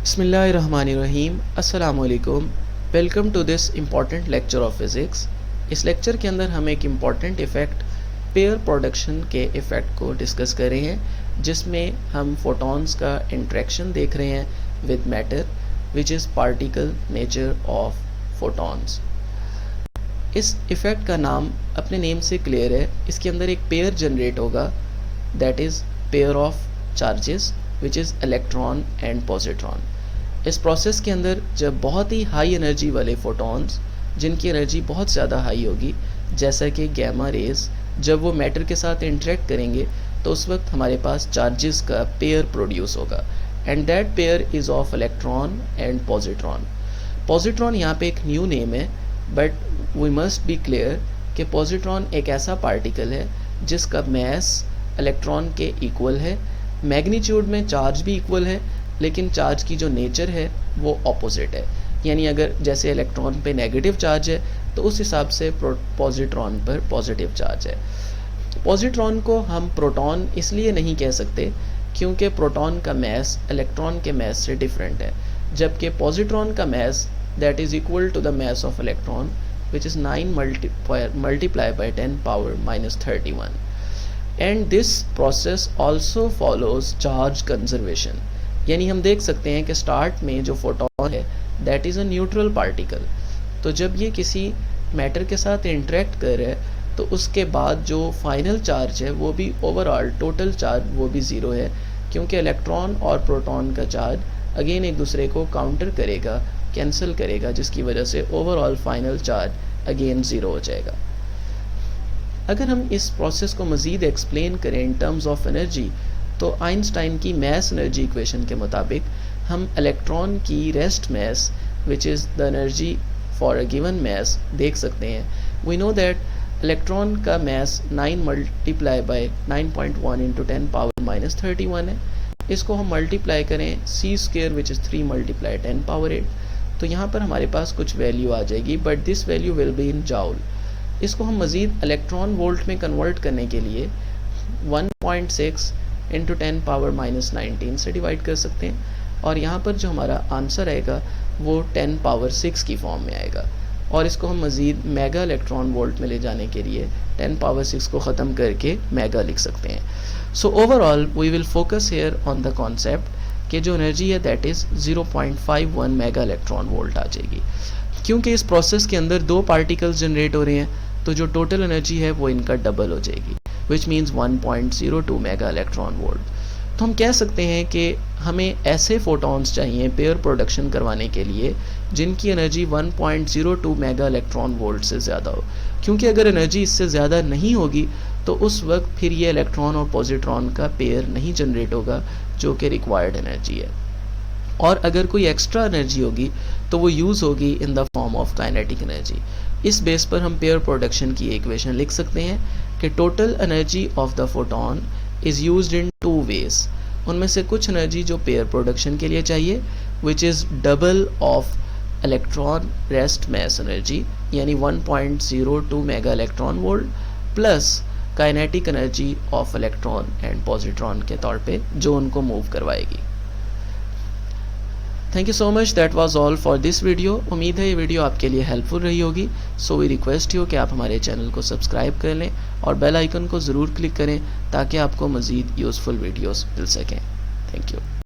बिस्मिल्लाहिर्रहमानिर्रहीम अस्सलामुअलैकुम। Welcome to this important lecture of physics. इस लेक्चर के अंदर हम एक इम्पॉर्टेंट इफ़ेक्ट पेयर प्रोडक्शन के इफ़ेक्ट को डिस्कस कर रहे हैं, जिसमें हम फोटॉन्स का इंट्रैक्शन देख रहे हैं with matter which is particle nature of photons. इस इफ़ेक्ट का नाम अपने नेम से क्लियर है। इसके अंदर एक पेयर जनरेट होगा, that is pair of charges which is electron and positron. इस प्रोसेस के अंदर जब बहुत ही हाई एनर्जी वाले फोटॉन्स, जिनकी एनर्जी बहुत ज़्यादा हाई होगी, जैसा कि गैमा रेज, जब वो मैटर के साथ इंटरेक्ट करेंगे तो उस वक्त हमारे पास चार्जेस का पेयर प्रोड्यूस होगा and that pair is of electron and positron. Positron यहाँ पे एक न्यू नेम है, but we must be clear कि पॉजिट्रॉन एक ऐसा पार्टिकल है जिसका मैस इलेक्ट्रॉन के इक्वल है, मैग्नीट्यूड में चार्ज भी इक्वल है, लेकिन चार्ज की जो नेचर है वो ऑपोजिट है। यानी अगर जैसे इलेक्ट्रॉन पे नेगेटिव चार्ज है तो उस हिसाब से पॉजिट्रॉन पर पॉजिटिव चार्ज है। पॉजिट्रॉन को हम प्रोटॉन इसलिए नहीं कह सकते क्योंकि प्रोटॉन का मैस इलेक्ट्रॉन के मैस से डिफरेंट है, जबकि पॉजिट्रॉन का mass that is equal to the mass of electron which is 9 multiply by 10 power minus 31. And this process also follows charge conservation. यानी हम देख सकते हैं कि स्टार्ट में जो फोटोन है that is a neutral particle, तो जब ये किसी मैटर के साथ इंटरेक्ट कर रहा है तो उसके बाद जो फाइनल चार्ज है वो भी ओवरऑल टोटल चार्ज वो भी ज़ीरो है, क्योंकि इलेक्ट्रॉन और प्रोटॉन का चार्ज अगेन एक दूसरे को काउंटर करेगा, कैंसिल करेगा, जिसकी वजह से overall final charge again zero हो जाएगा। अगर हम इस प्रोसेस को मज़ीद एक्सप्लेन करें इन टर्म्स ऑफ एनर्जी, तो आइंस्टाइन की मैस एनर्जी इक्वेशन के मुताबिक हम इलेक्ट्रॉन की rest mass which is the energy for a given mass देख सकते हैं। वी नो दैट इलेक्ट्रॉन का mass 9 multiply by 9.1 into 10 power minus 31 है। इसको हम मल्टीप्लाई करें c² which is 3 multiply 10 power 8, तो यहाँ पर हमारे पास कुछ वैल्यू आ जाएगी, but this value will be in joule. इसको हम मज़ीद इलेक्ट्रॉन वोल्ट में कन्वर्ट करने के लिए 1.6 इंटू 10 पावर माइनस 19 से डिवाइड कर सकते हैं, और यहाँ पर जो हमारा आंसर आएगा वो 10 पावर 6 की फॉर्म में आएगा। और इसको हम मज़ीद मेगा इलेक्ट्रॉन वोल्ट में ले जाने के लिए 10 पावर 6 को ख़त्म करके मेगा लिख सकते हैं। So overall we will focus here on the concept कि जो एनर्जी है that is 0.51 mega electron volt आ जाएगी। क्योंकि इस प्रोसेस के अंदर दो पार्टिकल्स जनरेट हो रहे हैं तो जो टोटल एनर्जी है वो इनका डबल हो जाएगी, which means 1.02 mega electron volt. तो हम कह सकते हैं कि हमें ऐसे फोटॉन्स चाहिए पेयर प्रोडक्शन करवाने के लिए जिनकी एनर्जी 1.02 मेगा इलेक्ट्रॉन वोल्ट से ज़्यादा हो, क्योंकि अगर एनर्जी इससे ज़्यादा नहीं होगी तो उस वक्त फिर ये इलेक्ट्रॉन और पॉजिट्रॉन का पेयर नहीं जनरेट होगा जो कि रिक्वायर्ड एनर्जी है। और अगर कोई एक्स्ट्रा एनर्जी होगी तो वो यूज़ होगी in the form of kinetic energy. इस बेस पर हम पेयर प्रोडक्शन की इक्वेशन लिख सकते हैं कि total energy of the photon is used in 2 ways। उनमें से कुछ एनर्जी जो पेयर प्रोडक्शन के लिए चाहिए which is double of electron rest mass energy, यानी 1.02 mega electron volt, plus kinetic energy of electron and positron के तौर पे जो उनको मूव करवाएगी। Thank you so much, that was all for this video. उम्मीद है ये वीडियो आपके लिए हेल्पफुल रही होगी। सो वी रिक्वेस्ट यू कि आप हमारे चैनल को सब्सक्राइब कर लें और बेल आइकन को ज़रूर क्लिक करें ताकि आपको मज़ीद यूज़फुल वीडियोस मिल सकें। Thank you.